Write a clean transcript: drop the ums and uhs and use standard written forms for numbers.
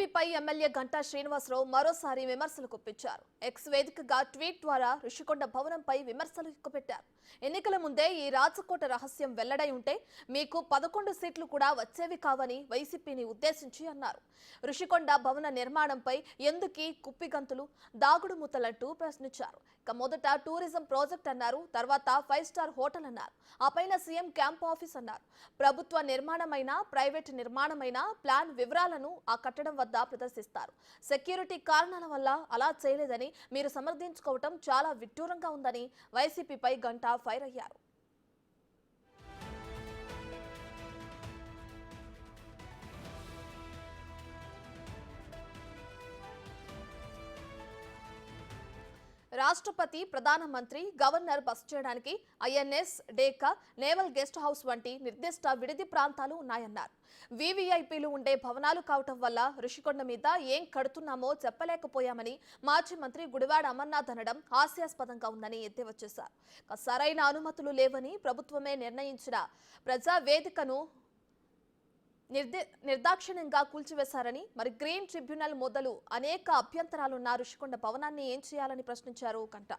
ఏపీపై MLA Ganta Srinivasarao మరోసారి విమర్శలు గుప్పించారు. ఎక్స్ వేదికగా ట్వీట్ ద్వారా రుషికొండ భవనంపై విమర్శలు ఎక్కుపెట్టారు. ఎన్నికల ముందే ఈ రాచకోట రహస్యం వెల్లడై ఉంటే మీకు 11 సీట్లు కూడా వచ్చేవి కావని వైసీపీని ఉద్దేశించి అన్నారు. రుషికొండ భవన నిర్మాణంపై ఎందుకీ కుప్పిగంతులు, దాగుడు మూతలంటూ ప్రశ్నించారు. ఇక మొదట టూరిజం ప్రాజెక్ట్ అన్నారు, తర్వాత 5 స్టార్ హోటల్ అన్నారు, ఆ పైన సీఎం క్యాంప్ ఆఫీస్ అన్నారు. ప్రభుత్వ నిర్మాణమైన ప్రైవేట్ నిర్మాణమైన ప్లాన్ వివరాలను ఆ కట్టడం వద్ద ప్రదర్శిస్తారు. సెక్యూరిటీ కారణాల వల్ల అలా చేయలేదని మీరు సమర్థించుకోవటం చాలా విడ్డూరంగా ఉందని వైసీపీపై గంటా ఫైర్ అయ్యారు. రాష్ట్రపతి, ప్రధానమంత్రి, గవర్నర్ బస చేయడానికి ఐఎన్ఎస్, డేకా, నేవల్ గెస్ట్ హౌస్ వంటి నిర్దిష్ట విడిది ప్రాంతాలు ఉన్నాయన్నారు. వీవీఐపీలు ఉండే భవనాలు కావటం వల్ల రుషికొండ మీద ఏం కడుతున్నామో చెప్పలేకపోయామని మాజీ మంత్రి గుడివాడ అమర్నాథ్ అనడం హాస్యాస్పదంగా ఉందని ఎద్దేవా చేశారు. సరైన అనుమతులు లేవని ప్రభుత్వమే నిర్ణయించిన ప్రజా వేదికను నిర్దాక్షిణ్యంగా కూల్చివేశారని, మరి గ్రీన్ ట్రిబ్యునల్ మొదలు అనేక అభ్యంతరాలున్న రుషికొండ భవనాన్ని ఏం చేయాలని ప్రశ్నించారు గంటా.